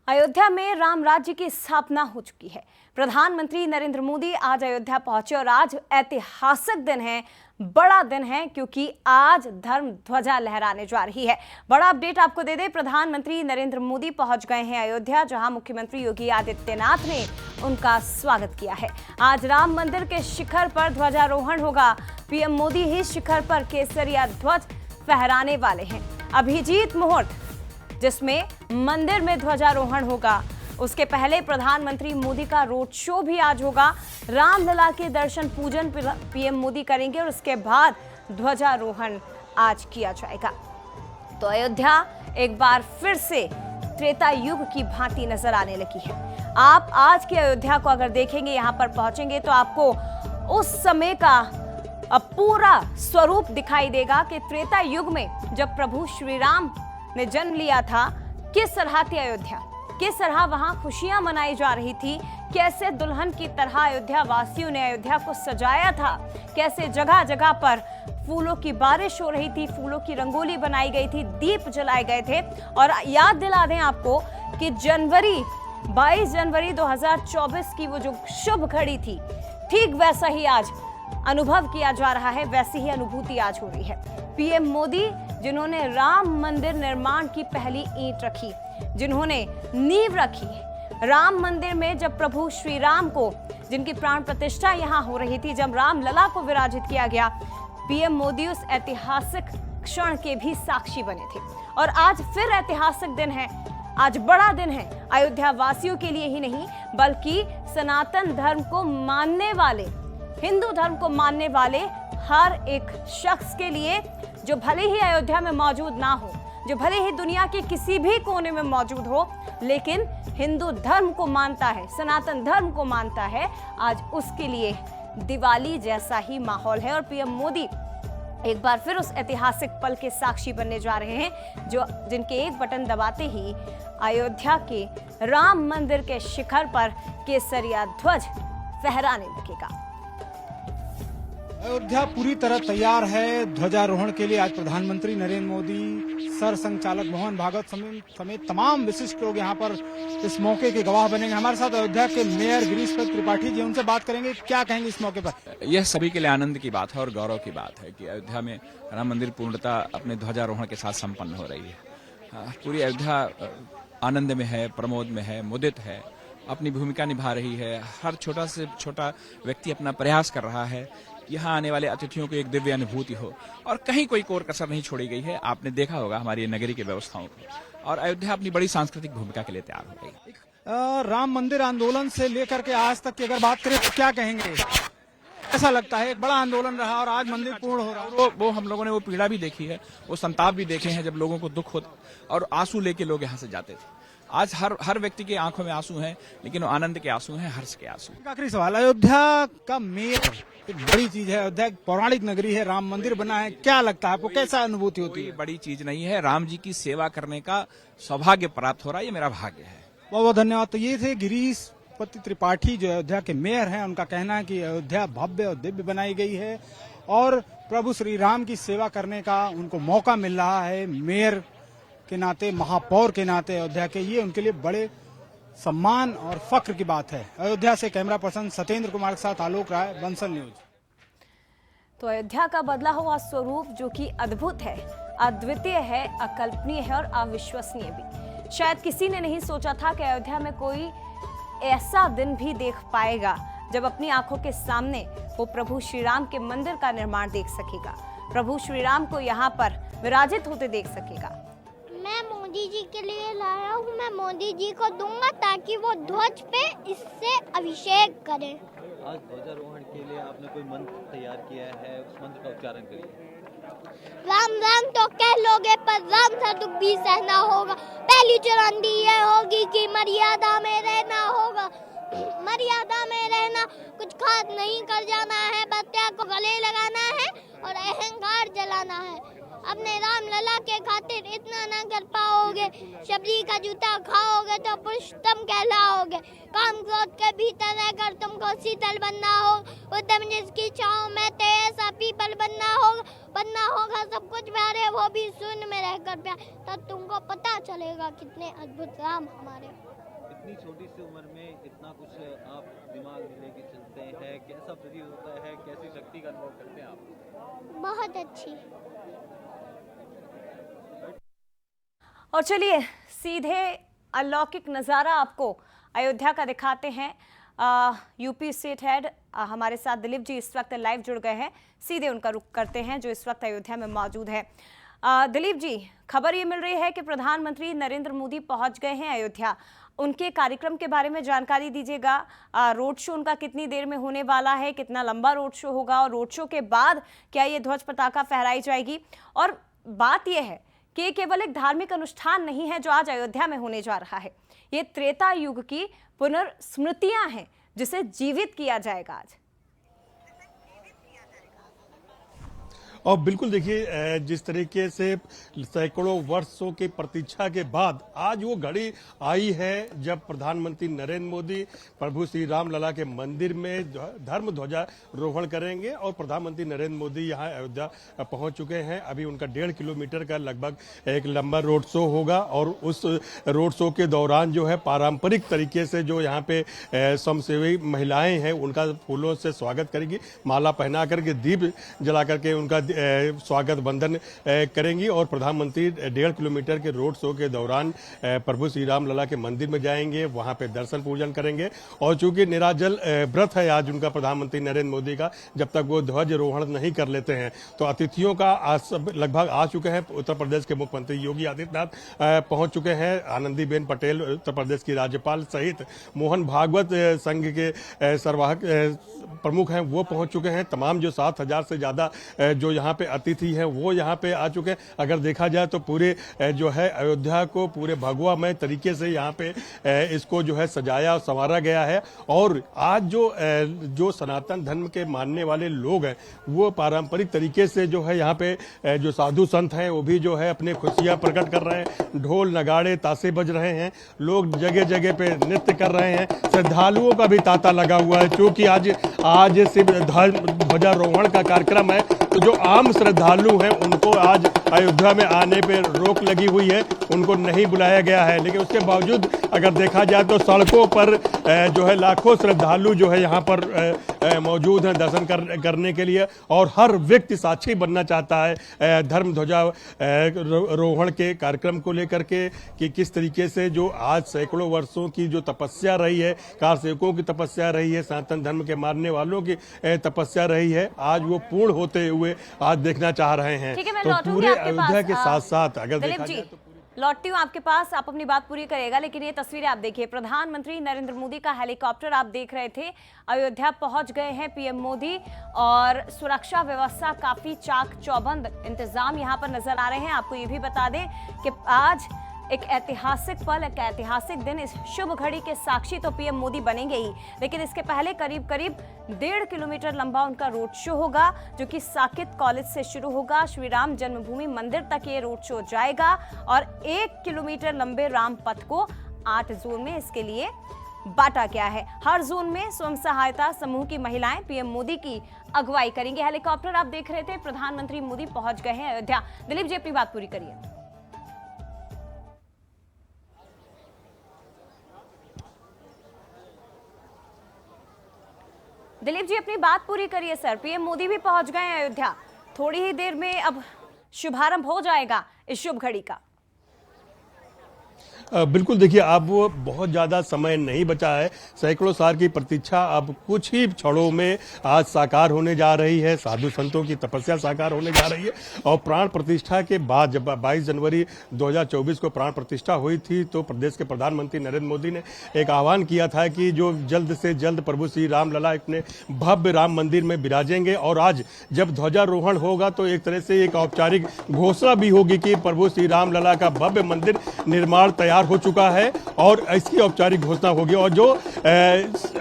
अयोध्या में राम राज्य की स्थापना हो चुकी है। प्रधानमंत्री नरेंद्र मोदी आज अयोध्या पहुंचे और आज ऐतिहासिक दिन है, बड़ा दिन है क्योंकि आज धर्म ध्वजा लहराने जा रही है। बड़ा अपडेट आपको दे दें, प्रधानमंत्री नरेंद्र मोदी पहुंच गए हैं अयोध्या, जहां मुख्यमंत्री योगी आदित्यनाथ ने उनका स्वागत किया है। आज राम मंदिर के शिखर पर ध्वजारोहण होगा। पीएम मोदी ही शिखर पर केसरिया ध्वज फहराने वाले हैं। अभिजीत मुहूर्त जिसमें मंदिर में ध्वजारोहण होगा, उसके पहले प्रधानमंत्री मोदी का रोड शो भी आज होगा। रामलला के दर्शन पूजन पीएम मोदी करेंगे और उसके बाद ध्वजारोहण आज किया जाएगा। तो अयोध्या एक बार फिर से त्रेता युग की भांति नजर आने लगी है। आप आज की अयोध्या को अगर देखेंगे, यहाँ पर पहुंचेंगे तो आपको उस समय का पूरा स्वरूप दिखाई देगा कि त्रेता युग में जब प्रभु श्री राम ने जन्म लिया था, किस तरह थी अयोध्या, किस तरह वहां खुशियां मनाई जा रही थी, कैसे दुल्हन की तरह अयोध्या वासियों ने अयोध्या को सजाया था, कैसे जगह जगह पर फूलों की बारिश हो रही थी, फूलों की रंगोली बनाई गई थी, दीप जलाए गए थे। और याद दिला दें आपको कि 22 जनवरी 2024 की वो जो शुभ घड़ी थी, ठीक वैसा ही आज अनुभव किया जा रहा है, वैसी ही अनुभूति आज हो रही है। पीएम मोदी जिन्होंने राम मंदिर निर्माण की पहली ईंट रखी, जिन्होंने नींव रखी, राम मंदिर में जब प्रभु श्री राम को, जिनकी प्राण प्रतिष्ठा यहां हो रही थी, जब रामलला को विराजित किया गया, पीएम मोदी उस ऐतिहासिक क्षण के भी साक्षी बने थे। और आज फिर ऐतिहासिक दिन है, आज बड़ा दिन है अयोध्या वासियों के लिए ही नहीं, बल्कि सनातन धर्म को मानने वाले, हिंदू धर्म को मानने वाले हर एक शख्स के लिए, जो भले ही अयोध्या में मौजूद ना हो, जो भले ही दुनिया के किसी भी कोने में मौजूद हो, लेकिन हिंदू धर्म को मानता है, सनातन धर्म को मानता है, आज उसके लिए दिवाली जैसा ही माहौल है। और पीएम मोदी एक बार फिर उस ऐतिहासिक पल के साक्षी बनने जा रहे हैं, जिनके एक बटन दबाते ही अयोध्या के राम मंदिर के शिखर पर केसरिया ध्वज फहराने लगेगा। अयोध्या पूरी तरह तैयार है ध्वजारोहण के लिए। आज प्रधानमंत्री नरेंद्र मोदी, सर संचालक मोहन भागवत समेत तमाम विशिष्ट लोग यहाँ पर इस मौके के गवाह बनेंगे। हमारे साथ अयोध्या के मेयर गिरीश त्रिपाठी जी, उनसे बात करेंगे, क्या कहेंगे इस मौके पर। यह सभी के लिए आनंद की बात है और गौरव की बात है कि अयोध्या में राम मंदिर पूर्णतः अपने ध्वजारोहण के साथ संपन्न हो रही है। पूरी अयोध्या आनंद में है, प्रमोद में है, मुदित है, अपनी भूमिका निभा रही है। हर छोटा से छोटा व्यक्ति अपना प्रयास कर रहा है यहाँ आने वाले अतिथियों को एक दिव्य अनुभूति हो, और कहीं कोई कोर कसर नहीं छोड़ी गई है। आपने देखा होगा हमारी नगरी की व्यवस्थाओं को, और अयोध्या अपनी बड़ी सांस्कृतिक भूमिका के लिए तैयार हो गई। राम मंदिर आंदोलन से लेकर के आज तक की अगर बात करें तो क्या कहेंगे, ऐसा लगता है एक बड़ा आंदोलन रहा और आज मंदिर पूर्ण हो रहा है। वो हम लोगों ने वो पीड़ा भी देखी है, वो संताप भी देखे हैं, जब लोगों को दुख होता और आंसू लेके लोग यहाँ से जाते थे। आज हर व्यक्ति की आंखों में आंसू हैं, लेकिन वो आनंद के आंसू हैं, हर्ष के आंसू। आखिरी सवाल, अयोध्या का मेयर एक बड़ी चीज है, अयोध्या पौराणिक नगरी है, राम मंदिर बना है, क्या लगता है आपको, कैसा अनुभूति होती है। बड़ी चीज नहीं है, राम जी की सेवा करने का सौभाग्य प्राप्त हो रहा है, ये मेरा भाग्य है। बहुत बहुत धन्यवाद। तो ये थे गिरीश त्रिपाठी जो अयोध्या के मेयर हैं। उनका कहना है कि अयोध्या भव्य और दिव्य बनाई गई है और प्रभु श्री राम की सेवा करने का उनको मौका मिल रहा है। मेयर के नाते, महापौर के नाते अयोध्या के, ये उनके लिए बड़े सम्मान और फक्र की बात है। अयोध्या से कैमरा पर्सन सत्येंद्र कुमार के साथ आलोक राय, बंसल न्यूज। तो अयोध्या का बदला हुआ स्वरूप जो कि अद्भुत है, अद्वितीय है, अकल्पनीय है और अविश्वसनीय भी। शायद किसी ने नहीं सोचा था कि अयोध्या में कोई ऐसा दिन भी देख पाएगा जब अपनी आंखों के सामने वो प्रभु श्री राम के मंदिर का निर्माण देख सकेगा, प्रभु श्री राम को यहाँ पर विराजित होते देख सकेगा। मैं मोदी जी के लिए लाया हूँ, मैं मोदी जी को दूंगा ताकि वो ध्वज पे इससे अभिषेक करें। आज ध्वजारोहण के लिए आपने कोई मंत्र तैयार किया है, उस मंत्र का उच्चारण करिए। राम राम तो कह लोगे पर राम सा दुख भी सहना होगा। पहली चुनौती ये होगी कि मर्यादा में रहना होगा। मर्यादा में रहना, कुछ खास नहीं कर जाना है, बत्तियां को गले लगाना है और अहंकार जलाना है। अपने राम लला के खातिर इतना ना कर पाओगे, शबरी का जूता खाओगे तो पुरुषोत्तम कहलाओगे। काम क्रोध के भीतर रहकर तुमको शीतल बनना हो, उद्यम जिसकी छांव में ते ऐसा पीपल बनना होगा सब कुछ प्यारे, वो भी शून्य में रहकर प्यार, तब तुमको पता चलेगा कितने अद्भुत राम हमारे। इतनी छोटी सी उम्र में इतना कुछ आप दिमाग में लेके चलते हैं, कैसा प्रतीत होता है, कैसी शक्ति का अनुभव करते हैं आप? बहुत अच्छी। और चलिए सीधे अलौकिक नज़ारा आपको अयोध्या का दिखाते हैं। यूपी स्टेट हेड हमारे साथ दिलीप जी इस वक्त लाइव जुड़ गए हैं, सीधे उनका रुख करते हैं जो इस वक्त अयोध्या में मौजूद है। दिलीप जी, खबर ये मिल रही है कि प्रधानमंत्री नरेंद्र मोदी पहुंच गए हैं अयोध्या। उनके कार्यक्रम के बारे में जानकारी दीजिएगा। रोड शो उनका कितनी देर में होने वाला है, कितना लंबा रोड शो होगा और रोड शो के बाद क्या ये ध्वज पताका फहराई जाएगी? और बात यह है कि ये केवल एक धार्मिक अनुष्ठान नहीं है जो आज अयोध्या में होने जा रहा है, ये त्रेता युग की पुनर्स्मृतियां हैं जिसे जीवित किया जाएगा आज। और बिल्कुल देखिए, जिस तरीके से सैकड़ों वर्षों की प्रतीक्षा के बाद आज वो घड़ी आई है जब प्रधानमंत्री नरेंद्र मोदी प्रभु श्री राम लला के मंदिर में धर्म ध्वजारोहण करेंगे। और प्रधानमंत्री नरेंद्र मोदी यहाँ अयोध्या पहुंच चुके हैं। अभी उनका 1.5 किलोमीटर का लगभग एक लंबा रोड शो होगा और उस रोड शो के दौरान जो है पारंपरिक तरीके से जो यहाँ पे स्वयंसेवी महिलाएं हैं उनका फूलों से स्वागत करेगी, माला पहना करके, दीप जला करके उनका स्वागत बंधन करेंगी। और प्रधानमंत्री 1.5 किलोमीटर के रोड शो के दौरान प्रभु श्री राम लला के मंदिर में जाएंगे, वहां पे दर्शन पूजन करेंगे। और चूंकि निराजल व्रत है आज उनका प्रधानमंत्री नरेंद्र मोदी का, जब तक वो ध्वजारोहण नहीं कर लेते हैं, तो अतिथियों का आज लगभग आ चुके हैं। उत्तर प्रदेश के मुख्यमंत्री योगी आदित्यनाथ पहुंच चुके हैं, आनंदीबेन पटेल उत्तर प्रदेश की राज्यपाल सहित मोहन भागवत संघ के सर्वाहक प्रमुख हैं वो पहुंच चुके हैं। तमाम जो 7,000 से ज्यादा जो यहाँ पे अतिथि हैं वो यहाँ पे आ चुके हैं। अगर देखा जाए तो पूरे जो है अयोध्या को पूरे भगवामय तरीके से यहाँ पे इसको जो है सजाया और संवारा गया है। और आज जो सनातन धर्म के मानने वाले लोग हैं वो पारंपरिक तरीके से जो है यहाँ पे जो साधु संत हैं वो भी जो है अपने खुशियां प्रकट कर रहे हैं। ढोल नगाड़े ताशे बज रहे हैं, लोग जगह जगह पे नृत्य कर रहे हैं। श्रद्धालुओं का भी तांता लगा हुआ है, क्योंकि आज सिर्फ ध्वजारोहण का कार्यक्रम है, तो जो आम श्रद्धालु हैं उनको आज अयोध्या में आने पे रोक लगी हुई है, उनको नहीं बुलाया गया है। लेकिन उसके बावजूद अगर देखा जाए तो सड़कों पर जो है लाखों श्रद्धालु जो है यहाँ पर मौजूद हैं दर्शन करने के लिए। और हर व्यक्ति साक्षी बनना चाहता है धर्म ध्वजारोहण के कार्यक्रम को लेकर के कि किस तरीके से जो आज सैकड़ों वर्षों की जो तपस्या रही है, कार सेवकों की तपस्या रही है, सनातन धर्म के मानने वालों की तपस्या रही है, आज वो पूर्ण होते हुए आज देखना चाह रहे हैं। तो पूरे अयोध्या के साथ साथ अगर देखा जाए तो लौटती हूँ आपके पास, आप अपनी बात पूरी करेगा, लेकिन ये तस्वीरें आप देखिए। प्रधानमंत्री नरेंद्र मोदी का हेलीकॉप्टर आप देख रहे थे, अयोध्या पहुंच गए हैं पीएम मोदी। और सुरक्षा व्यवस्था काफी चाक चौबंद इंतजाम यहां पर नजर आ रहे हैं। आपको ये भी बता दें कि आज एक ऐतिहासिक पल, एक ऐतिहासिक दिन, इस शुभ घड़ी के साक्षी तो पीएम मोदी बनेंगे ही, लेकिन इसके पहले करीब 1.5 किलोमीटर लंबा उनका रोड शो होगा जो कि साकेत कॉलेज से शुरू होगा, श्री राम जन्मभूमि मंदिर तक ये रोड शो जाएगा। और 1 किलोमीटर लंबे राम पथ को 8 जोन में इसके लिए बांटा गया है। हर जोन में स्वयं सहायता समूह की महिलाएं पीएम मोदी की अगुवाई करेंगे। हेलीकॉप्टर आप देख रहे थे, प्रधानमंत्री मोदी पहुंच गए हैं अयोध्या। दिलीप जी अपनी बात पूरी करिए। दिलीप जी अपनी बात पूरी करिए सर। पीएम मोदी भी पहुंच गए हैं अयोध्या, थोड़ी ही देर में अब शुभारंभ हो जाएगा इस शुभ घड़ी का। बिल्कुल देखिए, अब वो बहुत ज़्यादा समय नहीं बचा है। सैकड़ों साल की प्रतीक्षा अब कुछ ही क्षणों में आज साकार होने जा रही है। साधु संतों की तपस्या साकार होने जा रही है। और प्राण प्रतिष्ठा के बाद जब 22 जनवरी 2024 को प्राण प्रतिष्ठा हुई थी तो प्रदेश के प्रधानमंत्री नरेंद्र मोदी ने एक आह्वान किया था कि जो जल्द से जल्द प्रभु श्री राम लला अपने भव्य राम मंदिर में विराजेंगे। और आज जब ध्वजारोहण होगा तो एक तरह से एक औपचारिक घोषणा भी होगी कि प्रभु श्री राम लला का भव्य मंदिर निर्माण तैयार हो चुका है और इसकी औपचारिक घोषणा होगी। और जो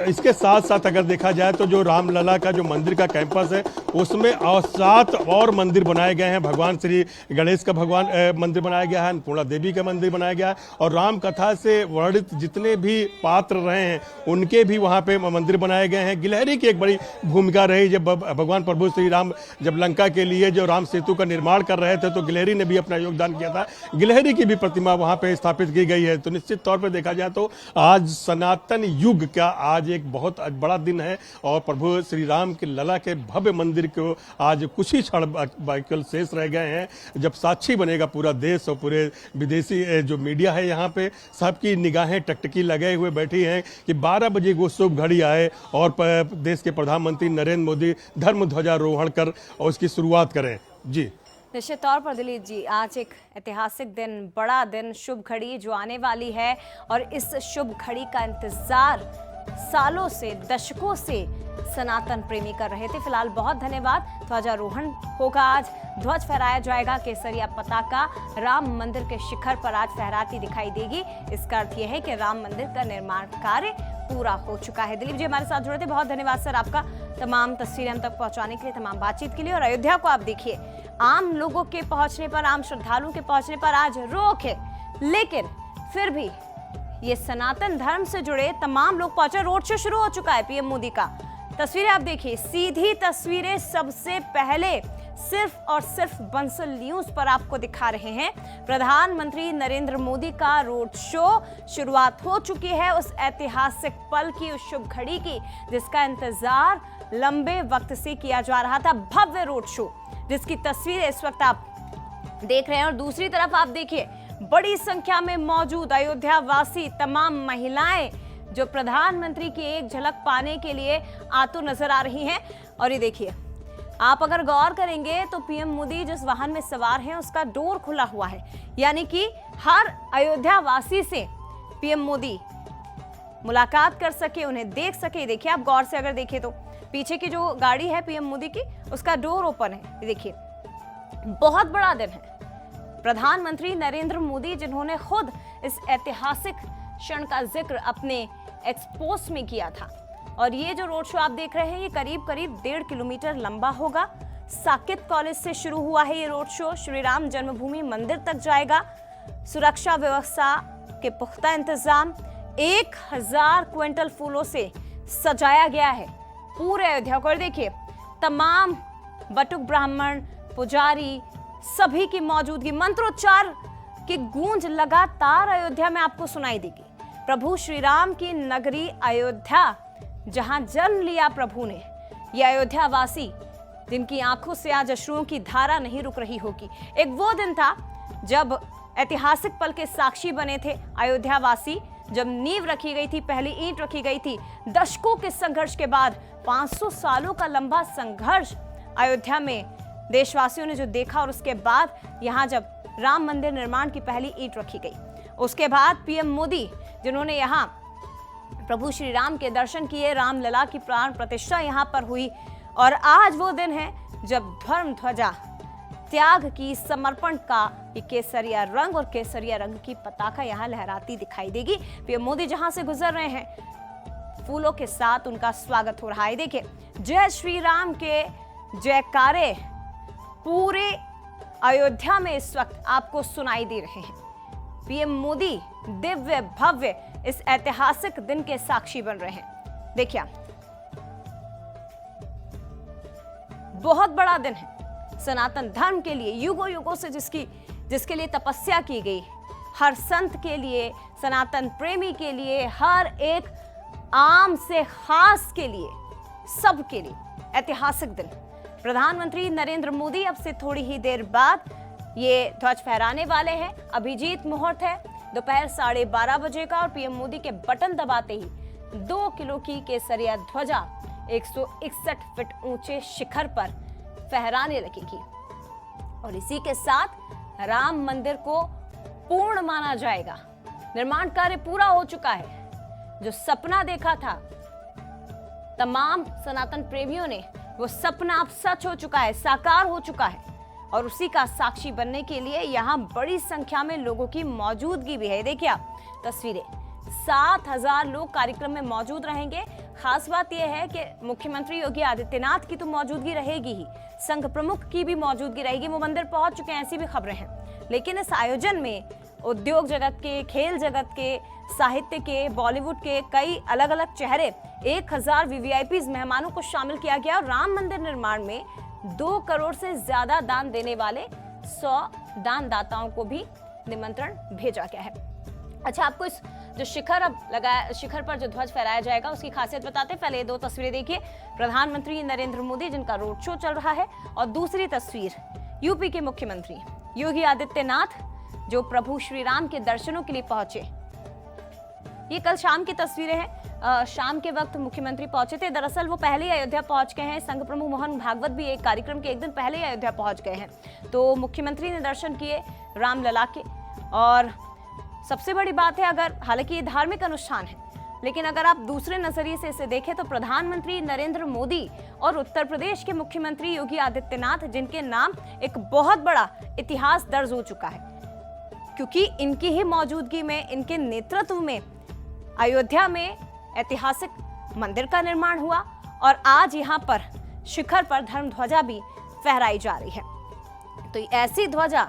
इसके साथ साथ अगर देखा जाए तो जो रामलला का जो मंदिर का कैंपस है उसमें 7 और मंदिर बनाए गए हैं। भगवान श्री गणेश का मंदिर बनाया गया है, अन्नपूर्णा देवी का मंदिर बनाया गया है और राम कथा से वर्णित जितने भी पात्र रहे हैं उनके भी वहां पे मंदिर बनाए गए हैं। गिलहरी की एक बड़ी भूमिका रही। जब भगवान प्रभु श्री राम जब लंका के लिए जो राम सेतु का निर्माण कर रहे थे तो गिलहरी ने भी अपना योगदान किया था। गिलहरी की भी प्रतिमा वहां पे स्थापित की ली गई है। तो निश्चित तौर पर देखा जाए तो आज सनातन युग का आज एक बहुत बड़ा दिन है और प्रभु श्री राम के लला के भव्य मंदिर को आज कुछ ही क्षण केवल शेष रह गए हैं जब साक्षी बनेगा पूरा देश और पूरे विदेशी जो मीडिया है यहाँ पे सबकी निगाहें टकटकी लगे हुए बैठी हैं कि 12 बजे वो शुभ घड़ी आए और देश के प्रधानमंत्री नरेंद्र मोदी धर्म ध्वजारोहण कर और उसकी शुरुआत करें। जी निश्चित तौर पर दिलीप जी, आज एक ऐतिहासिक दिन, बड़ा दिन, शुभ घड़ी जो आने वाली है और इस शुभ घड़ी का इंतजार सालों से, दशकों से सनातन प्रेमी कर रहे थे। फिलहाल बहुत धन्यवाद। ध्वजारोहण होगा आज, ध्वज फहराया जाएगा, केसरिया पताका राम मंदिर के शिखर पर आज फहराती दिखाई देगी। इसका अर्थ यह है कि राम मंदिर का निर्माण कार्य पूरा हो चुका है। दिलीप जी हमारे साथ जुड़े थे, बहुत धन्यवाद सर आपका तमाम तस्वीरें हम तक पहुंचाने के लिए, तमाम बातचीत के लिए। और अयोध्या को आप देखिए, आम लोगों के पहुंचने पर, आम श्रद्धालुओं के पहुंचने पर आज रोक है, लेकिन फिर भी ये सनातन धर्म से जुड़े तमाम लोग पहुंचे। रोड शो शुरू हो चुका है पीएम मोदी का। तस्वीरें आप देखिए, सीधी तस्वीरें सबसे पहले सिर्फ और सिर्फ बंसल न्यूज पर आपको दिखा रहे हैं। प्रधानमंत्री नरेंद्र मोदी का रोड शो शुरुआत हो चुकी है उस ऐतिहासिक पल की, उस शुभ घड़ी की जिसका इंतजार लंबे वक्त से किया जा रहा था। भव्य रोड शो जिसकी तस्वीरें इस वक्त आप देख रहे हैं। और दूसरी तरफ आप देखिए, बड़ी संख्या में मौजूद अयोध्या वासी, तमाम महिलाएं जो प्रधानमंत्री की एक झलक पाने के लिए आतुर नजर आ रही हैं। और ये देखिए, आप अगर गौर करेंगे तो पीएम मोदी जिस वाहन में सवार हैं उसका डोर खुला हुआ है, यानी कि हर अयोध्या वासी से पीएम मोदी मुलाकात कर सके, उन्हें देख सके। देखिए आप गौर से अगर देखें तो पीछे की जो गाड़ी है पीएम मोदी की, उसका डोर ओपन है। देखिए बहुत बड़ा दिन है। प्रधानमंत्री नरेंद्र मोदी जिन्होंने खुद इस ऐतिहासिक क्षण का जिक्र अपने एक्सपोज में किया था। और ये जो रोड शो आप देख रहे हैं ये करीब करीब 1.5 किलोमीटर लंबा होगा। साकेत कॉलेज से शुरू हुआ है ये रोड शो, श्री राम जन्मभूमि मंदिर तक जाएगा। सुरक्षा व्यवस्था के पुख्ता इंतजाम, 1000 क्विंटल फूलों से सजाया गया है पूरे अयोध्या को। और देखिए तमाम बटुक ब्राह्मण, पुजारी, सभी की मौजूदगी, मंत्रोच्चार की गूंज लगातार अयोध्या में आपको सुनाई देगी। प्रभु श्री राम की नगरी अयोध्या, जहां जन्म लिया प्रभु ने, ये अयोध्या वासी जिनकी आंखों से आज अश्रुओं की धारा नहीं रुक रही होगी। एक वो दिन था जब ऐतिहासिक पल के साक्षी बने थे अयोध्या वासी, जब नींव रखी गई थी, पहली ईंट रखी गई थी। दशकों के संघर्ष के बाद 500 सालों का लंबा संघर्ष अयोध्या में देशवासियों ने जो देखा, और उसके बाद यहाँ जब राम मंदिर निर्माण की पहली ईंट रखी गई, उसके बाद पीएम मोदी जिन्होंने यहाँ प्रभु श्री राम के दर्शन किए, रामलला की प्राण प्रतिष्ठा यहाँ पर हुई। और आज वो दिन है जब धर्म ध्वजा त्याग की, समर्पण का ये केसरिया रंग और केसरिया रंग की पताका यहाँ लहराती दिखाई देगी। पीएम मोदी जहां से गुजर रहे हैं, फूलों के साथ उनका स्वागत हो रहा है। देखिए जय श्री राम के जयकारे पूरे अयोध्या में इस वक्त आपको सुनाई दे रहे हैं। पीएम मोदी दिव्य भव्य इस ऐतिहासिक दिन के साक्षी बन रहे हैं। देखिए बहुत बड़ा दिन है सनातन धर्म के लिए, युगों युगों से जिसके लिए तपस्या की गई, हर संत के लिए, सनातन प्रेमी के लिए, हर एक आम से खास के लिए, सबके लिए ऐतिहासिक दिन। प्रधानमंत्री नरेंद्र मोदी अब से थोड़ी ही देर बाद ये ध्वज फहराने वाले हैं। अभिजीत मुहूर्त है दोपहर 12:30 बजे का, और पीएम मोदी के बटन दबाते ही 2 किलो की केसरिया ध्वजा 161 फीट ऊंचे शिखर पर फहराने लगेगी। और इसी के साथ राम मंदिर को पूर्ण माना जाएगा। निर्माण कार्य पूरा हो चुका है। जो सपना देखा था तमाम सनातन प्रेमियों ने, वो सपना अब सच हो चुका है, साकार हो चुका है। और उसी का साक्षी बनने के लिए यहाँ बड़ी संख्या में लोगों की मौजूदगी भी है। देखिए आप तस्वीरें, 7000 लोग कार्यक्रम में मौजूद रहेंगे। खास बात यह है कि मुख्यमंत्री योगी आदित्यनाथ की तो मौजूदगी रहेगी ही, संघ प्रमुख की भी मौजूदगी रहेगी। वो मंदिर पहुंच चुके हैं, ऐसी भी खबरें हैं। लेकिन इस आयोजन में उद्योग जगत के, खेल जगत के, साहित्य के, बॉलीवुड के कई अलग अलग चेहरे, 1000 वीवीआईपी मेहमानों को शामिल किया गया। और राम मंदिर निर्माण में 2 करोड़ से ज्यादा दान देने वाले 100 दानदाताओं को भी निमंत्रण भेजा गया है। अच्छा, आपको इस जो शिखर अब लगाया, शिखर पर जो ध्वज फहराया जाएगा उसकी खासियत बताते हैं। पहले ये दो तस्वीरें देखिए, प्रधानमंत्री नरेंद्र मोदी जिनका रोड शो चल रहा है, और दूसरी तस्वीर यूपी के मुख्यमंत्री योगी आदित्यनाथ जो प्रभु श्री राम के दर्शनों के लिए पहुंचे। ये कल शाम की तस्वीरें हैं। शाम के वक्त मुख्यमंत्री पहुंचे थे। दरअसल वो पहले ही अयोध्या पहुंच गए हैं। संघ प्रमुख मोहन भागवत भी एक कार्यक्रम के एक दिन पहले ही अयोध्या पहुंच गए हैं। तो मुख्यमंत्री ने दर्शन किए रामलला के। और सबसे बड़ी बात है, अगर हालांकि ये धार्मिक अनुष्ठान है, लेकिन अगर आप दूसरे नजरिए से इसे देखें तो प्रधानमंत्री नरेंद्र मोदी और उत्तर प्रदेश के मुख्यमंत्री योगी आदित्यनाथ, जिनके नाम एक बहुत बड़ा इतिहास दर्ज हो चुका है, क्योंकि इनकी ही मौजूदगी में, इनके नेतृत्व में अयोध्या में ऐतिहासिक मंदिर का निर्माण हुआ और आज यहाँ पर शिखर पर धर्म ध्वजा भी फहराई जा रही है। तो ऐसी ध्वजा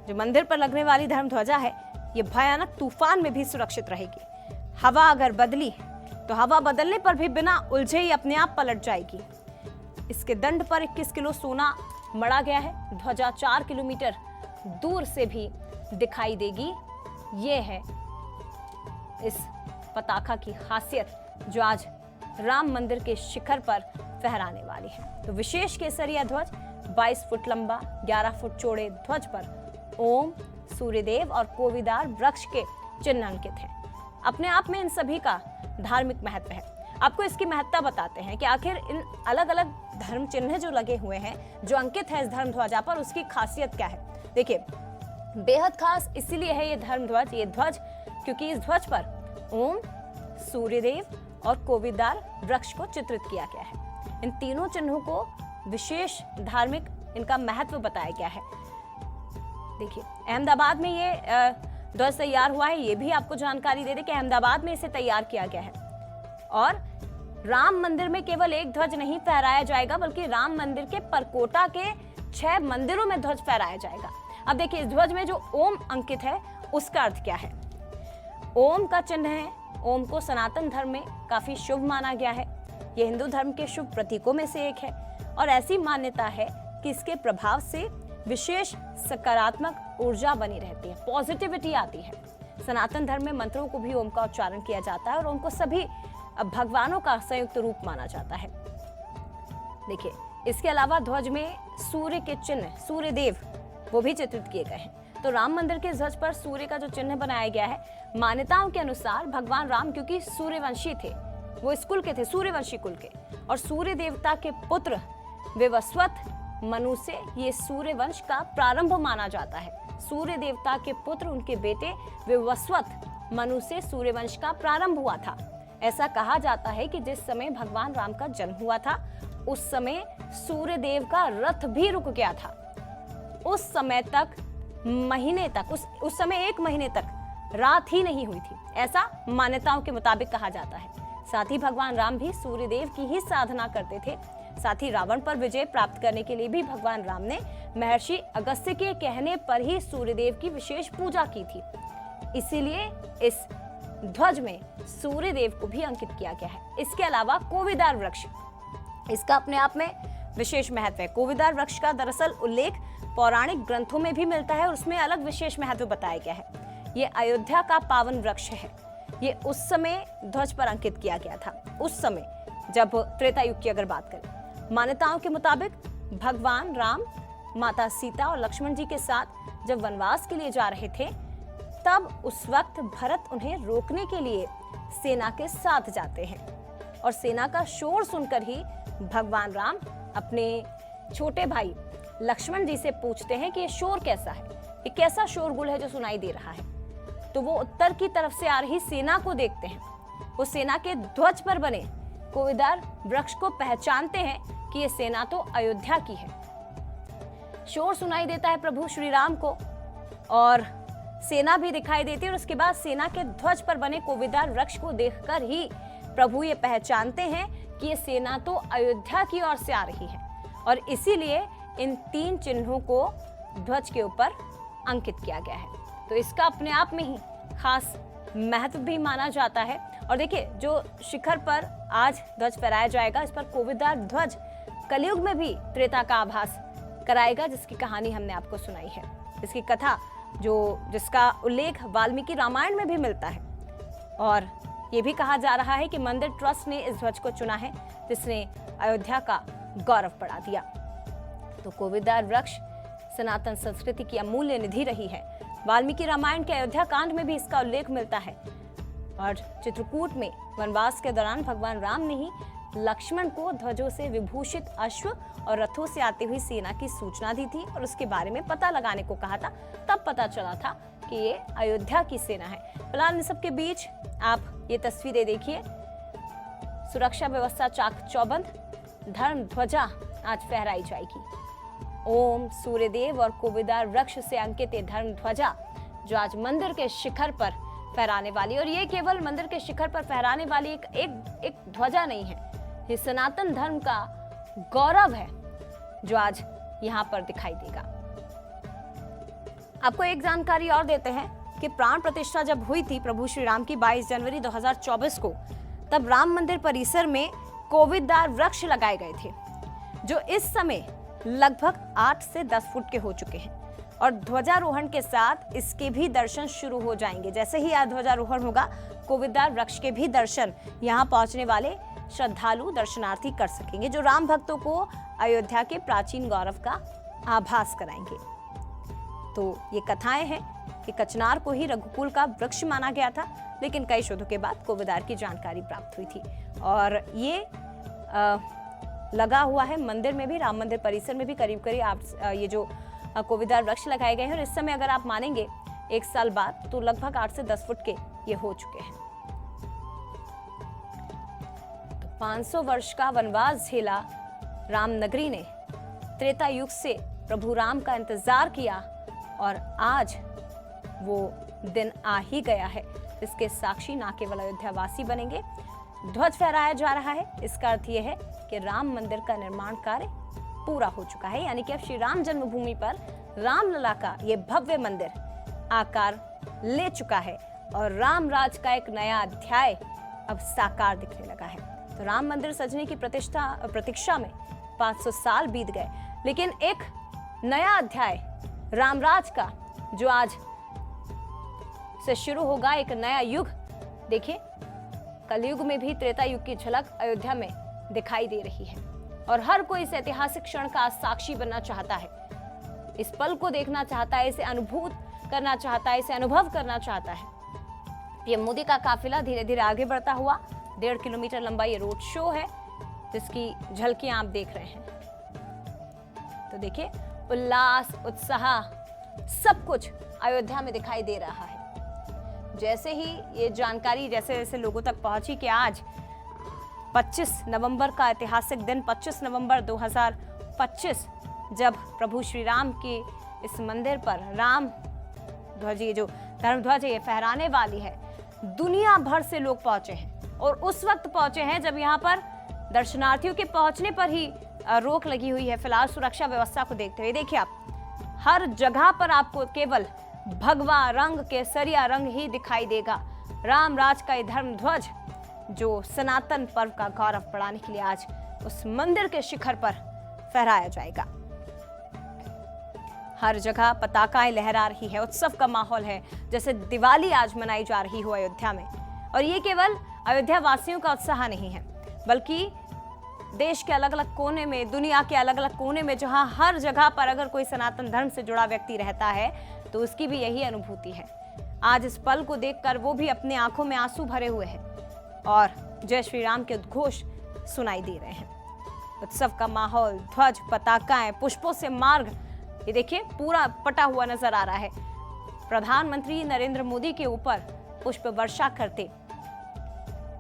जो मंदिर पर लगने वाली धर्म ध्वजा है, ये भयानक तूफान में भी सुरक्षित रहेगी। हवा अगर बदली तो हवा बदलने पर भी बिना उलझे ही अपने आप पलट जाएगी। इसके दंड पर 21 किलो सोना मढ़ा गया है। ध्वजा 4 किलोमीटर दूर से भी दिखाई देगी। ये है इस पताका की खासियत जो आज राम मंदिर के शिखर पर फहराने वाली है। तो विशेष केसरिया ध्वज 22 फुट लंबा, 11 फुट चौड़े ध्वज पर ओम, सूर्यदेव और कोविदार वृक्ष के चिन्ह अंकित हैं। अपने आप में इन सभी का धार्मिक महत्व है। आपको इसकी महत्ता बताते हैं कि आखिर इन अलग अलग धर्म चिन्ह जो लगे हुए हैं, जो अंकित है इस धर्म ध्वजा पर, उसकी खासियत क्या है। देखिए, बेहद खास इसीलिए है ये धर्म ध्वज, ये ध्वज, क्योंकि इस ध्वज पर ओम, सूर्यदेव और कोविदार वृक्ष को चित्रित किया गया है। इन तीनों चिन्हों को विशेष धार्मिक इनका महत्व बताया गया है। देखिए, अहमदाबाद में ये ध्वज तैयार हुआ है। ये भी आपको जानकारी दे दें कि अहमदाबाद में इसे तैयार किया गया है। और राम मंदिर में केवल एक ध्वज नहीं फहराया जाएगा, बल्कि राम मंदिर के परकोटा के 6 मंदिरों में ध्वज फहराया जाएगा। अब देखिए, इस ध्वज में जो ओम अंकित है उसका अर्थ क्या है। ओम का चिन्ह है। ओम को सनातन धर्म में काफी शुभ माना गया है। यह हिंदू धर्म के शुभ प्रतीकों में से एक है और ऐसी मान्यता है कि इसके प्रभाव से विशेष सकारात्मक ऊर्जा बनी रहती है, पॉजिटिविटी आती है। सनातन धर्म में मंत्रों को भी ओम का उच्चारण किया जाता है और ओम को सभी भगवानों का संयुक्त रूप माना जाता है। देखिए, इसके अलावा ध्वज में सूर्य के चिन्ह, सूर्यदेव, वो भी चित्रित किए गए हैं। तो राम मंदिर के ध्वज पर सूर्य का जो चिन्ह बनाया गया है, मान्यताओं के अनुसार भगवान राम क्योंकि सूर्यवंशी थे, वो इस कुल के थे, सूर्यवंशी कुल के, और सूर्य देवता के पुत्र विवस्वत मनु से ये सूर्य वंश का प्रारंभ माना जाता है। सूर्य देवता के पुत्र, उनके बेटे विवस्वत मनु से सूर्य वंश का प्रारंभ हुआ था। ऐसा कहा जाता है कि जिस समय भगवान राम का जन्म हुआ था, उस समय सूर्य देव का रथ भी रुक गया था। उस समय तक महीने तक, उस समय 1 महीने तक रात ही नहीं हुई थी, ऐसा मान्यताओं के मुताबिक कहा जाता है। साथ ही भगवान राम भी सूर्यदेव की ही साधना करते थे। साथ ही रावण पर विजय प्राप्त करने के लिए भी भगवान राम ने महर्षि अगस्त्य के कहने पर ही सूर्यदेव की विशेष पूजा की थी। इसीलिए इस ध्वज में सूर्यदेव को भी अंकित किया गया है। इसके अलावा कोविदार वृक्ष, इसका अपने आप में विशेष महत्व है। कोविदार वृक्ष का दरअसल उल्लेख पौराणिक ग्रंथों में भी मिलता है और उसमें अलग विशेष महत्व बताया गया है। ये अयोध्या का पावन वृक्ष है। ये उस समय ध्वज पर अंकित किया गया था, उस समय जब त्रेता युग की अगर बात करें। मान्यताओं के मुताबिक भगवान राम माता सीता और लक्ष्मण जी के साथ जब वनवास के लिए जा रहे थे, तब उस वक्त भरत उन्हें रोकने के लिए सेना के साथ जाते हैं और सेना का शोर सुनकर ही भगवान राम अपने छोटे भाई लक्ष्मण जी से पूछते हैं कि ये शोर कैसा है, ये कैसा शोरगुल है जो सुनाई दे रहा है। तो वो उत्तर की तरफ से आ रही सेना को देखते हैं। वो सेना के ध्वज पर बने कोविदार वृक्ष को पहचानते हैं कि ये सेना तो अयोध्या की है। शोर सुनाई देता है प्रभु श्री राम को और सेना भी दिखाई देती है और उसके बाद सेना के ध्वज पर बने कोविदार वृक्ष को देखकर ही प्रभु ये पहचानते हैं कि ये सेना तो अयोध्या की ओर से आ रही है और इसीलिए इन 3 चिन्हों को ध्वज के ऊपर अंकित किया गया है। तो इसका अपने आप में ही खास महत्व भी माना जाता है। और देखिए, जो शिखर पर आज ध्वज फहराया जाएगा, इस पर कोविदार ध्वज कलयुग में भी त्रेता का आभास कराएगा, जिसकी कहानी हमने आपको सुनाई है। इसकी कथा जिसका उल्लेख वाल्मीकि रामायण में भी मिलता है। और ये भी कहा जा रहा है कि मंदिर ट्रस्ट ने इस ध्वज को चुना है जिसने अयोध्या का गौरव बढ़ा दिया। तो कोविदार वृक्ष सनातन संस्कृति की अमूल्य निधि रही है। वाल्मीकि रामायण के अयोध्या कांड में भी इसका उल्लेख मिलता है। और चित्रकूट में वनवास के दौरान भगवान राम ने ही लक्ष्मण को ध्वजों से विभूषित अश्व और रथों से आती हुई सेना की सूचना दी थी और उसके बारे में पता लगाने को कहा था। तब पता चला था कि ये अयोध्या की सेना है। फिलहाल इन सबके बीच आप ये तस्वीरें देखिए। सुरक्षा व्यवस्था चाक चौबंद, धर्म ध्वजा आज फहराई जाएगी। ओम सूर्यदेव और कोविदार वृक्ष से अंकित ये धर्म ध्वजा जो आज मंदिर के शिखर पर फहराने वाली, और ये केवल मंदिर के शिखर पर फहराने वाली एक ध्वजा नहीं है, ये सनातन धर्म का गौरव है जो आज यहाँ पर दिखाई देगा। आपको एक जानकारी और देते हैं कि प्राण प्रतिष्ठा जब हुई थी प्रभु श्री राम की 22 जनवरी 2024 को, तब राम मंदिर परिसर में कोविदार वृक्ष लगाए गए थे जो इस समय लगभग 8 से 10 फुट के हो चुके हैं। और ध्वजारोहण के साथ इसके भी दर्शन शुरू हो जाएंगे। जैसे ही यह ध्वजारोहण होगा, कोविदार वृक्ष के भी दर्शन यहाँ पहुंचने वाले श्रद्धालु दर्शनार्थी कर सकेंगे, जो राम भक्तों को अयोध्या के प्राचीन गौरव का आभास कराएंगे। तो ये कथाएं हैं कि कचनार को ही रघुकुल का वृक्ष माना गया था, लेकिन कई शोधों के बाद कोविदार की जानकारी प्राप्त हुई थी। और ये लगा हुआ है मंदिर में भी, राम मंदिर परिसर में भी करीब करीब ये जो कोविदार वृक्ष लगाए गए हैं। और इस समय अगर आप मानेंगे 1 साल बाद, तो लगभग 8 से 10 फुट के ये हो चुके हैं। तो 500 वर्ष का वनवास झेला राम नगरी ने, त्रेता युग से प्रभु राम का इंतजार किया और आज वो दिन आ ही गया है। इसके साक्षी ना केवल अयोध्या वासी बनेंगे, ध्वज फहराया जा रहा है। इसका अर्थ यह है कि राम मंदिर का निर्माण कार्य पूरा हो चुका है, यानी कि अब श्री राम जन्मभूमि पर रामलला का ये भव्य मंदिर आकार ले चुका है और राम राज का एक नया अध्याय अब साकार दिखने लगा है। तो राम मंदिर सजने की प्रतीक्षा में 500 साल बीत गए, लेकिन एक नया अध्याय रामराज का जो आज से शुरू होगा, एक नया युग। देखिए, कलयुग में भी त्रेता युग की झलक अयोध्या में दिखाई दे रही है और हर कोई इस ऐतिहासिक क्षण का साक्षी बनना चाहता है, इस पल को देखना चाहता है, इसे अनुभूत करना चाहता है, इसे अनुभव करना चाहता है। पीएम मोदी का काफिला धीरे धीरे आगे बढ़ता हुआ 1.5 किलोमीटर लंबा ये रोड शो है जिसकी झलकियां आप देख रहे हैं। तो देखिए, उल्लास, उत्साह सब कुछ अयोध्या में दिखाई दे रहा है। जैसे ही ये जानकारी जैसे जैसे लोगों तक पहुंची कि आज 25 नवंबर का ऐतिहासिक दिन, 25 नवंबर 2025, जब प्रभु श्री राम के इस मंदिर पर राम ध्वज, ये जो धर्म ध्वज ये फहराने वाली है, दुनिया भर से लोग पहुंचे हैं और उस वक्त पहुंचे हैं जब यहाँ पर दर्शनार्थियों के पहुंचने पर ही रोक लगी हुई है। फिलहाल सुरक्षा व्यवस्था को देखते हुए देखिए, आप हर जगह पर आपको केवल भगवा रंग, केसरिया रंग ही दिखाई देगा। राम राज का ये धर्म ध्वज जो सनातन पर्व का गौरव बढ़ाने के लिए आज उस मंदिर के शिखर पर फहराया जाएगा। हर जगह पताकाएं लहरा रही है, उत्सव का माहौल है, जैसे दिवाली आज मनाई जा रही हो अयोध्या में। और ये केवल अयोध्या वासियों का उत्साह नहीं है, बल्कि देश के अलग अलग कोने में, दुनिया के अलग अलग कोने में, जहां हर जगह पर अगर कोई सनातन धर्म से जुड़ा व्यक्ति रहता है तो उसकी भी यही अनुभूति है। आज इस पल को देखकर वो भी अपने आंखों में आंसू भरे हुए हैं और जय श्री राम के उद्घोष सुनाई दे रहे हैं। उत्सव का माहौल, ध्वज, पताकाएं, पुष्पों से मार्ग, ये देखिए पूरा पटा हुआ नजर आ रहा है। प्रधानमंत्री नरेंद्र मोदी के ऊपर पुष्प वर्षा करते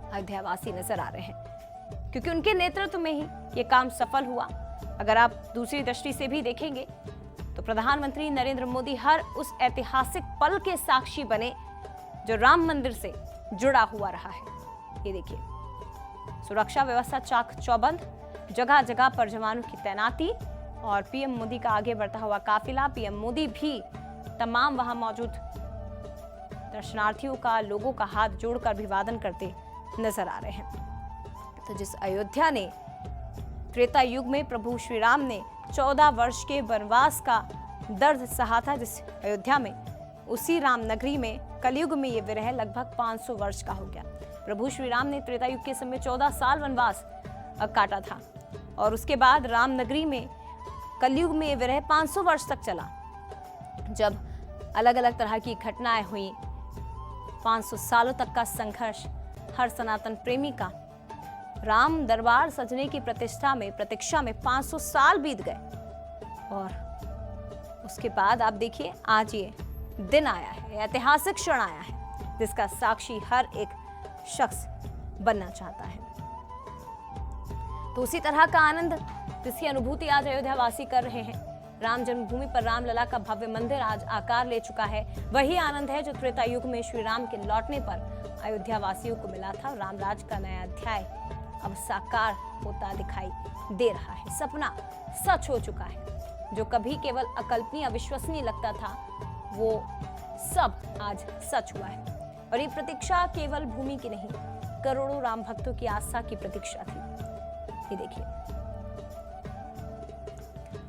अयोध्यावासी नजर आ रहे हैं, क्योंकि उनके नेतृत्व में ही ये काम सफल हुआ। अगर आप दूसरी दृष्टि से भी देखेंगे तो प्रधानमंत्री नरेंद्र मोदी हर उस ऐतिहासिक पल के साक्षी बने जो राम मंदिर से जुड़ा हुआ रहा है। ये देखिए, सुरक्षा व्यवस्था चाक चौबंद, जगह जगह पर जवानों की तैनाती और पीएम मोदी का आगे बढ़ता हुआ काफिला। पीएम मोदी भी तमाम वहां मौजूद दर्शनार्थियों का, लोगों का हाथ जोड़कर अभिवादन करते नजर आ रहे हैं। तो जिस अयोध्या ने त्रेता युग में प्रभु श्री राम ने 14 वर्ष के वनवास का दर्द सहा था, जिस अयोध्या में उसी राम नगरी में कलयुग में ये विरह लगभग 500 वर्ष का हो गया। प्रभु श्री राम ने त्रेता युग के समय 14 साल वनवास काटा था और उसके बाद राम नगरी में कलयुग में ये विरह 500 वर्ष तक चला। जब अलग अलग तरह की घटनाएं हुई, 500 सालों तक का संघर्ष हर सनातन प्रेमी का, राम दरबार सजने की प्रतीक्षा में 500 साल बीत गए और उसके बाद आप देखिए आज ये दिन आया है, ऐतिहासिक क्षण आया है जिसका साक्षी हर एक शख्स बनना चाहता है। तो उसी तरह का आनंद, जिसकी अनुभूति आज अयोध्या वासी कर रहे हैं। राम जन्मभूमि पर रामलला का भव्य मंदिर आज आकार ले चुका है। वही आनंद है जो त्रेता युग में श्री राम के लौटने पर अयोध्या वासियों को मिला था। रामराज का नया अध्याय अब साकार होता दिखाई दे रहा है। सपना सच हो चुका है। जो कभी केवल अकल्पनीय अविश्वसनीय लगता था, वो सब आज सच हुआ है। और ये प्रतीक्षा केवल भूमि की नहीं, करोड़ों राम भक्तों की आस्था की प्रतीक्षा थी। ये देखिए,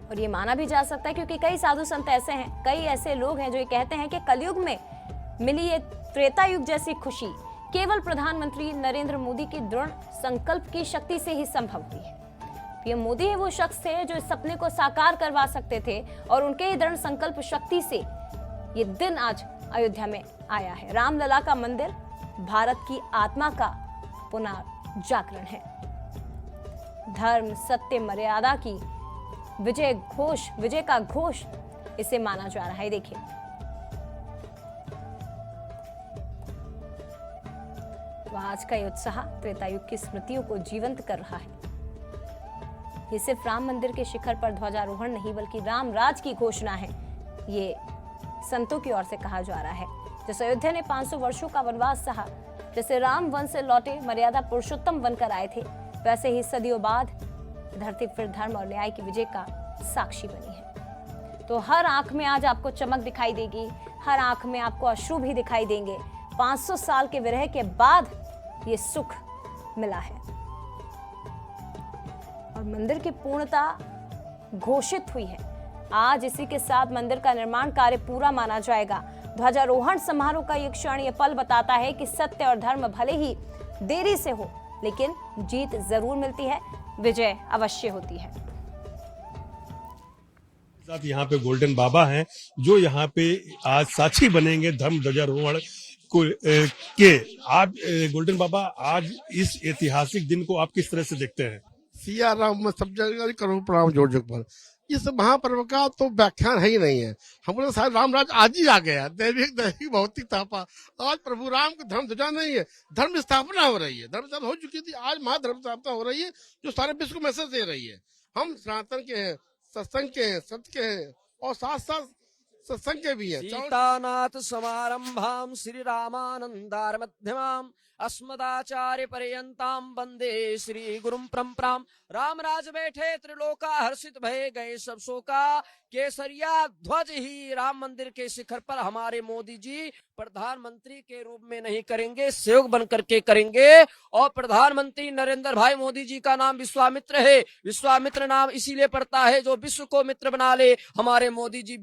और ये माना भी जा सकता है क्योंकि कई साधु संत ऐसे हैं, कई ऐसे लोग हैं जो ये कहते हैं कि कलयुग में मिली ये त्रेता युग जैसी खुशी केवल प्रधानमंत्री नरेंद्र मोदी के दृढ़ संकल्प की शक्ति से ही संभव हुई है। पीएम मोदी ही वो शख्स थे जो इस सपने को साकार करवा सकते थे और उनके ही दृढ़ संकल्प शक्ति से ये दिन आज अयोध्या में आया है। रामलला का मंदिर भारत की आत्मा का पुनर्जागरण है। धर्म, सत्य, मर्यादा की विजय का घोष इसे माना जा रहा है। देखिए, तो आज का ये उत्साह त्रेता युग की स्मृतियों को जीवंत कर रहा है। ये सिर्फ राम मंदिर के शिखर पर ध्वजारोहण नहीं बल्कि राम राज की घोषणा है। ये संतों की ओर से कहा जा रहा है। जैसे अयोध्या ने 500 वर्षों का वनवास सहा, जैसे राम वन से लौटे मर्यादा पुरुषोत्तम बनकर आए थे, वैसे ही सदियों बाद धरती फिर धर्म और न्याय की विजय का साक्षी बनी है। तो हर आंख में आज आपको चमक दिखाई देगी, हर आंख में आपको अश्रु भी दिखाई देंगे। 500 साल के विरह के बाद ये सुख मिला है और मंदिर की पूर्णता घोषित हुई है। आज इसी के साथ मंदिर का निर्माण कार्य पूरा माना जाएगा। ध्वजारोहण समारोह का ये क्षण, ये पल बताता है कि सत्य और धर्म भले ही देरी से हो, लेकिन जीत जरूर मिलती है, विजय अवश्य होती है। साथ यहाँ पे गोल्डन बाबा हैं जो यहाँ पे आज साक्षी बनेंगे धर्म ध्वजारोहण को के। आप गोल्डन बाबा, आज इस ऐतिहासिक दिन को आप किस तरह से देखते हैं? सिया राम में सब जगह करो प्रणाम जोड़ जोड़ पर। इस महापर्व का तो व्याख्यान है ही नहीं है। हमारे साथ रामराज आज ही आ गया, दैविक भौतिक तापा। आज प्रभु राम की धर्म ध्वजा नहीं है, धर्म स्थापना हो रही है। धर्म स्थापना हो चुकी थी, आज महाधर्म स्थापना हो रही है जो सारे विश्व को मैसेज दे रही है। हम सनातन के हैं, सत्संग के हैं, सत्य के हैं और साथ साथ सत्संग के भी हैं। सीतानाथ समारंभाम श्री रामानंदार मध्यमाम अस्मदाचार्य पर्यंताम वंदे श्री गुरुम परंपराम। रामराज बैठे त्रिलोका हर्षित भय गए सब शोका। केसरिया ध्वज ही राम मंदिर के शिखर पर हमारे मोदी जी प्रधानमंत्री के रूप में नहीं करेंगे, सेवक बन करके करेंगे। और प्रधानमंत्री नरेंद्र भाई मोदी जी का नाम विश्वामित्र है। विश्वामित्र नाम इसीलिए पड़ता है जो विश्व को मित्र बना ले। हमारे मोदी जी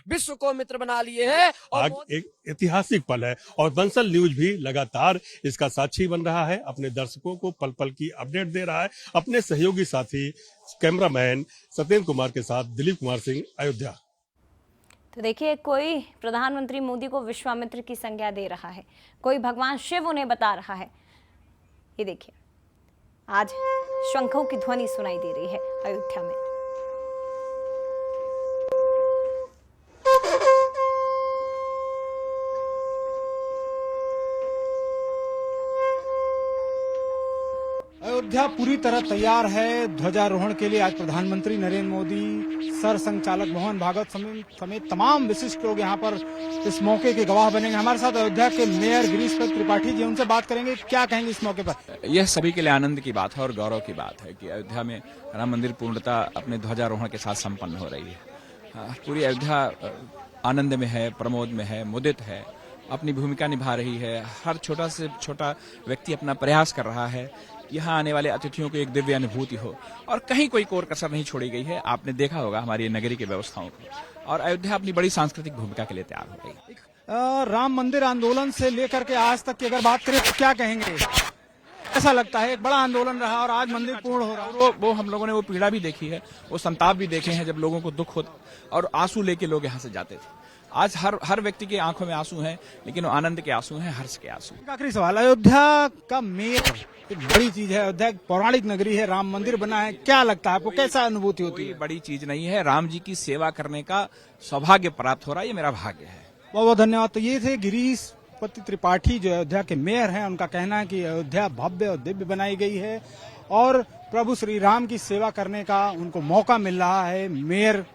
विश्व को मित्र बना लिए हैं। आज एक ऐतिहासिक पल है और बंसल न्यूज भी लगातार इसका साक्षी बन रहा है। अपने दर्शकों को पल पल की अपडेट दे रहा है। अपने सहयोगी साथी कैमरामैन सत्येंद्र कुमार के साथ दिलीप कुमार सिंह, अयोध्या। तो देखिए, कोई प्रधानमंत्री मोदी को विश्वामित्र की संज्ञा दे रहा है, कोई भगवान शिव उन्हें बता रहा है। ये देखिए, आज शंखों की ध्वनि सुनाई दे रही है अयोध्या में। अयोध्या पूरी तरह तैयार है ध्वजारोहण के लिए। आज प्रधानमंत्री नरेंद्र मोदी, सर संचालक मोहन भागवत समेत तमाम विशिष्ट लोग यहाँ पर इस मौके के गवाह बनेंगे। हमारे साथ अयोध्या के मेयर गिरीश त्रिपाठी जी, उनसे बात करेंगे, क्या कहेंगे इस मौके पर? यह सभी के लिए आनंद की बात है और गौरव की बात है कि अयोध्या में राम मंदिर पूर्णता अपने ध्वजारोहण के साथ संपन्न हो रही है। पूरी अयोध्या आनंद में है, प्रमोद में है, मुदित है, अपनी भूमिका निभा रही है। हर छोटा से छोटा व्यक्ति अपना प्रयास कर रहा है यहाँ आने वाले अतिथियों को एक दिव्य अनुभूति हो और कहीं कोई कोर कसर नहीं छोड़ी गई है। आपने देखा होगा हमारी नगरी की व्यवस्थाओं को, और अयोध्या अपनी बड़ी सांस्कृतिक भूमिका के लिए तैयार हो गई। राम मंदिर आंदोलन से लेकर के आज तक की अगर बात करें तो क्या कहेंगे? ऐसा लगता है एक बड़ा आंदोलन रहा और आज मंदिर पूर्ण हो रहा है। वो हम लोगों ने वो पीड़ा भी देखी है, वो संताप भी देखे हैं, जब लोगों को दुख होता और आंसू लेके लोग यहाँ से जाते थे। आज हर व्यक्ति के आंखों में आंसू हैं, लेकिन वो आनंद के आंसू हैं, हर्ष के आंसू। एक आखिरी सवाल, अयोध्या का मेयर एक बड़ी चीज है, अयोध्या एक पौराणिक नगरी है, राम मंदिर बना है, क्या लगता है आपको, कैसा अनुभूति होती है? बड़ी चीज नहीं है, राम जी की सेवा करने का सौभाग्य प्राप्त हो रहा है, ये मेरा भाग्य है। बहुत बहुत धन्यवाद। तो ये थे गिरीश पति त्रिपाठी जो अयोध्या के मेयर हैं। उनका कहना है कि अयोध्या भव्य और दिव्य बनाई गई है और प्रभु श्री राम की सेवा करने का उनको मौका मिल रहा है। मेयर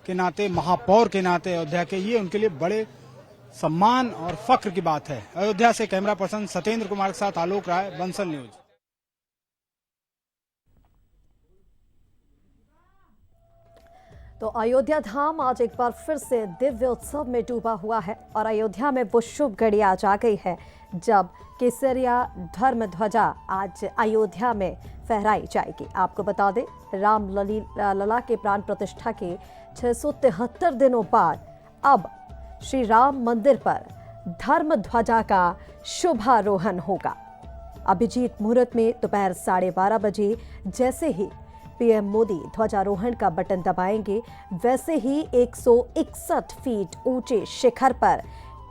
के नाते, महापौर के नाते अयोध्या के, ये उनके लिए बड़े सम्मान और फक्र की बात है। अयोध्या से कैमरा पर्सन सत्येंद्र कुमार के साथ आलोक राय, बंसल न्यूज। तो अयोध्या धाम आज एक बार फिर से दिव्य उत्सव में डूबा हुआ है और अयोध्या में वो शुभ घड़ी आज आ गई है जब केसरिया धर्म ध्वजा आज अयोध्या में फहराई जाएगी। आपको बता दें, राम लला के प्राण प्रतिष्ठा के 673 दिनों बाद अब श्री राम मंदिर पर धर्म ध्वजा का शुभारोहण होगा। अभिजीत मुहूर्त में दोपहर 12:30 बजे जैसे ही पीएम मोदी ध्वजारोहण का बटन दबाएंगे, वैसे ही 161 फीट ऊंचे शिखर पर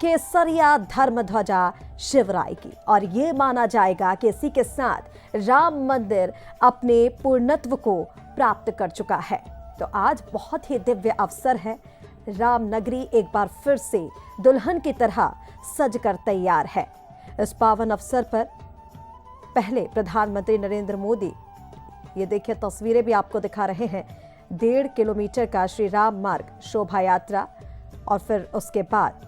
केसरिया धर्म ध्वजा शिवराएगी और ये माना जाएगा कि इसी के साथ राम मंदिर अपने पूर्णत्व को प्राप्त कर चुका है। तो आज बहुत ही दिव्य अवसर है। राम नगरी एक बार फिर से दुल्हन की तरह सजकर तैयार है। इस पावन अवसर पर पहले प्रधानमंत्री नरेंद्र मोदी, ये देखिए तस्वीरें भी आपको दिखा रहे हैं, 1.5 किलोमीटर का श्री राम मार्ग शोभा यात्रा और फिर उसके बाद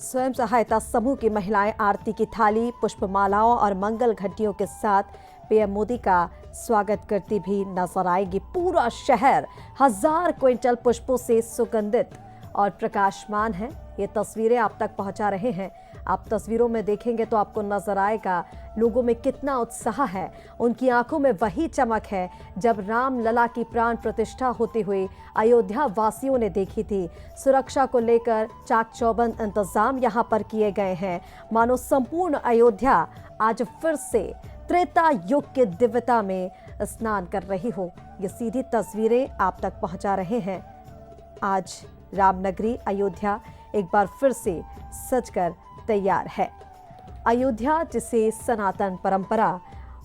स्वयं सहायता समूह की महिलाएं आरती की थाली, पुष्पमालाओं और मंगल घंटियों के साथ पीएम मोदी का स्वागत करती भी नजर आएगी। पूरा शहर 1000 क्विंटल पुष्पों से सुगंधित और प्रकाशमान है। ये तस्वीरें आप तक पहुंचा रहे हैं। आप तस्वीरों में देखेंगे तो आपको नजर आएगा लोगों में कितना उत्साह है। उनकी आंखों में वही चमक है जब राम लला की प्राण प्रतिष्ठा होती हुई अयोध्या वासियों ने देखी थी। सुरक्षा को लेकर चाक चौबंद इंतजाम यहां पर किए गए हैं। मानो संपूर्ण अयोध्या आज फिर से त्रेता युग के दिव्यता में स्नान कर रही हो। ये सीधी तस्वीरें आप तक पहुंचा रहे हैं। आज रामनगरी अयोध्या एक बार फिर से सजकर तैयार है। अयोध्या जिसे सनातन परंपरा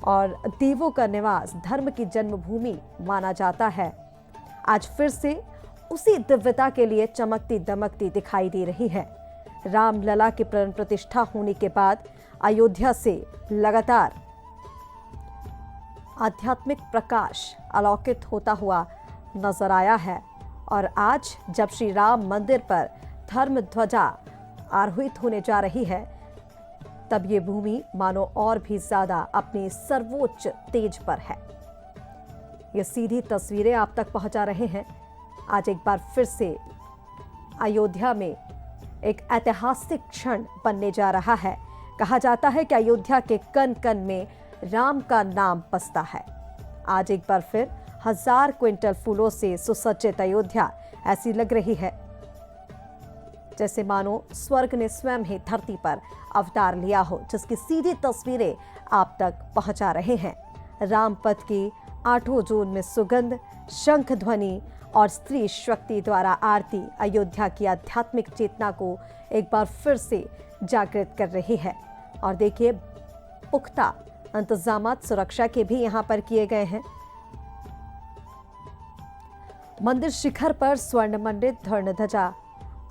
और देवों का निवास, धर्म की जन्मभूमि माना जाता है, आज फिर से उसी दिव्यता के लिए चमकती दमकती दिखाई दे रही है। राम लला की प्राण प्रतिष्ठा होने के बाद अयोध्या से लगातार आध्यात्मिक प्रकाश अलौकित होता हुआ नजर आया है और आज जब श्री राम मंदिर पर धर्म ध्वजा आरोहित होने जा रही है, तब ये भूमि मानो और भी ज्यादा अपनी सर्वोच्च तेज पर है। ये सीधी तस्वीरें आप तक पहुंचा रहे हैं। आज एक बार फिर से अयोध्या में एक ऐतिहासिक क्षण बनने जा रहा है। कहा जाता है कि अयोध्या के कण कण में राम का नाम बसता है। आज एक बार फिर 1000 क्विंटल फूलों से सुसज्जित अयोध्या ऐसी लग रही है जैसे मानो स्वर्ग ने स्वयं ही धरती पर अवतार लिया हो, जिसकी सीधी तस्वीरें आप तक पहुंचा रहे हैं। रामपथ की 8 जून में सुगंध, शंख ध्वनि और स्त्री शक्ति द्वारा आरती अयोध्या की आध्यात्मिक चेतना को एक बार फिर से जागृत कर रही है। और देखिए, पुख्ता इंतजामात सुरक्षा के भी यहां पर किए गए हैं। मंदिर शिखर पर स्वर्ण मंडित धर्म ध्वजा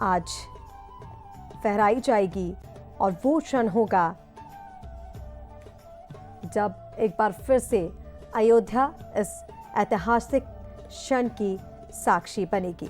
आज फहराई जाएगी और वो क्षण होगा जब एक बार फिर से अयोध्या इस ऐतिहासिक क्षण की साक्षी बनेगी।